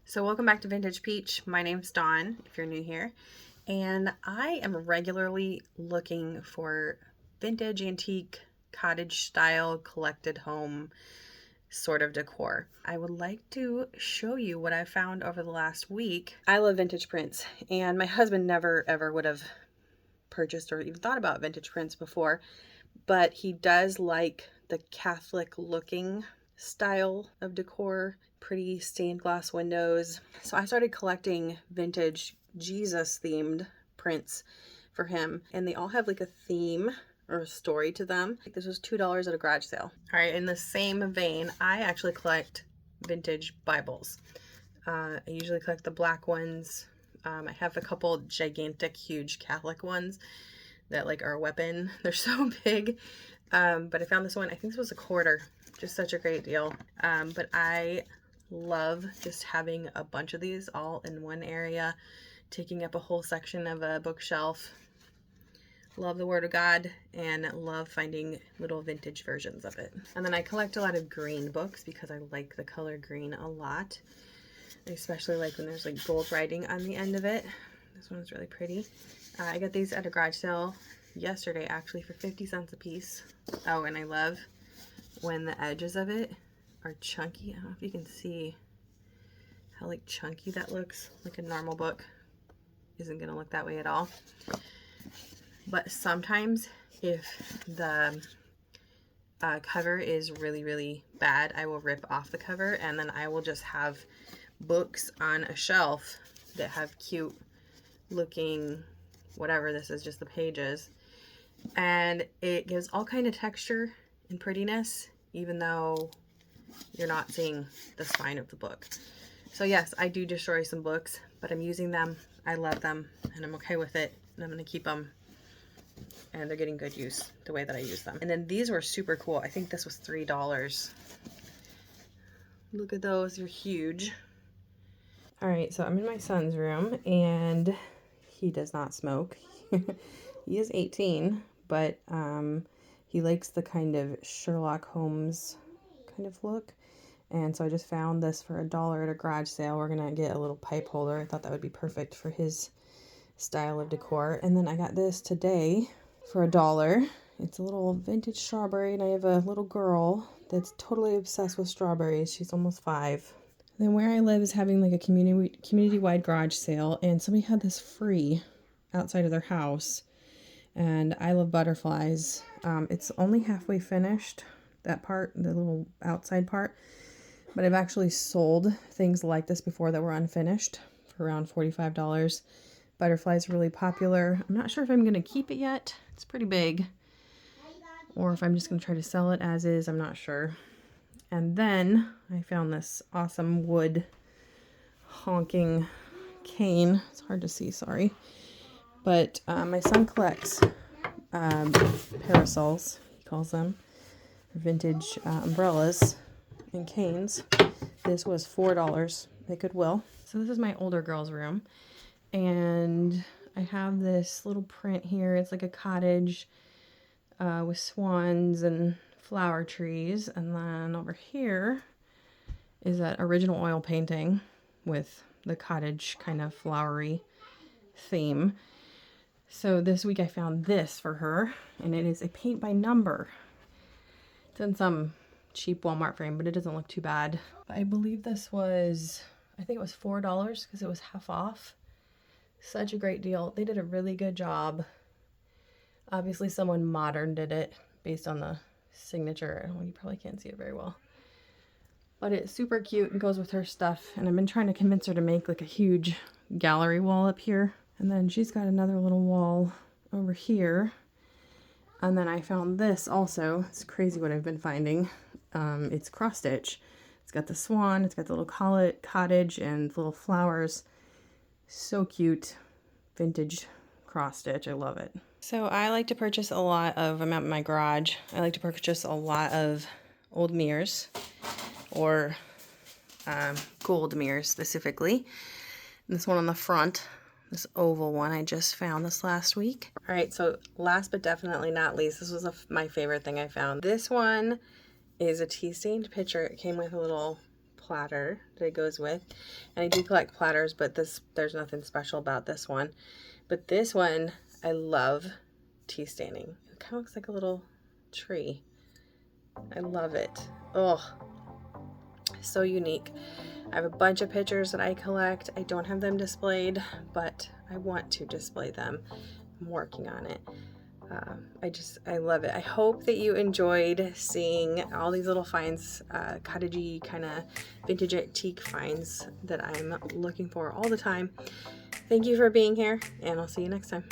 So welcome back to Vintage Peach. My name's Dawn, if you're new here, and I am regularly looking for vintage, antique, cottage style, collected home sort of decor. I would like to show you what I found over the last week. I love vintage prints, and my husband never ever would have purchased or even thought about vintage prints before, but he does like the Catholic looking style of decor, pretty stained glass windows. So I started collecting vintage Jesus themed prints for him, and they all have like a theme or a story to them. This was $2 at a garage sale. All right, in the same vein, I actually collect vintage Bibles. I usually collect the black ones. I have a couple gigantic, huge Catholic ones that like are a weapon. They're so big. But I found this one, I think this was $1/4. Just such a great deal. But I love just having a bunch of these all in one area, taking up a whole section of a bookshelf. Love the Word of God and love finding little vintage versions of it. And then I collect a lot of green books because I like the color green a lot. I especially like when there's like gold writing on the end of it. This one is really pretty. I got these at a garage sale yesterday actually for 50 cents a piece. Oh, and I love when the edges of it are chunky. I don't know if you can see how like chunky that looks. Like a normal book isn't gonna look that way at all. But sometimes if the cover is really bad, I will rip off the cover and then I will just have books on a shelf that have cute looking whatever this is, just the pages, and it gives all kind of texture and prettiness even though you're not seeing the spine of the book. So yes, I do destroy some books, but I'm using them, I love them, and I'm okay with it, and I'm gonna keep them, and they're getting good use the way that I use them. And then these were super cool. I think this was $3. Look at those, they're huge. All right, so I'm in my son's room and he does not smoke. He is 18, but he likes the kind of Sherlock Holmes kind of look. And so I just found this for $1 at a garage sale. We're gonna get a little pipe holder. I thought that would be perfect for his style of decor. And then I got this today for $1. It's a little vintage strawberry, and I have a little girl that's totally obsessed with strawberries. She's almost 5. Then where I live is having like a community-wide garage sale, and somebody had this free outside of their house, and I love butterflies. It's only halfway finished, that part, the little outside part, but I've actually sold things like this before that were unfinished for around $45. Butterflies are really popular. I'm not sure if I'm going to keep it yet. It's pretty big, or if I'm just going to try to sell it as is. I'm not sure. And then I found this awesome wood honking cane. It's hard to see, sorry. But my son collects parasols, he calls them, vintage umbrellas and canes. This was $4 at Goodwill. So this is my older girl's room. And I have this little print here. It's like a cottage with swans and flower trees, and then over here is that original oil painting with the cottage kind of flowery theme. So this week I found this for her, and it is a paint by number. It's in some cheap Walmart frame, but it doesn't look too bad. I believe this was, I think it was $4 because it was half off. Such a great deal. They did a really good job. Obviously someone modern did it based on the signature. Well, you probably can't see it very well, but it's super cute and goes with her stuff. And I've been trying to convince her to make like a huge gallery wall up here, and then she's got another little wall over here. And then I found this also. It's crazy what I've been finding. It's cross stitch. It's got the swan, it's got the little cottage and little flowers. So cute. Vintage cross stitch. I love it. So I like to purchase a lot of, I'm at my garage, I like to purchase a lot of old mirrors, or gold mirrors specifically. And this one on the front, this oval one, I just found this last week. All right, so last but definitely not least, this was my favorite thing I found. This one is a tea-stained pitcher. It came with a little platter that it goes with. And I do collect platters, but there's nothing special about this one. But this one, I love tea staining. It kind of looks like a little tree. I love it. Oh, so unique. I have a bunch of pictures that I collect. I don't have them displayed, but I want to display them. I'm working on it. I love it. I hope that you enjoyed seeing all these little finds, cottagey kind of vintage antique finds that I'm looking for all the time. Thank you for being here, and I'll see you next time.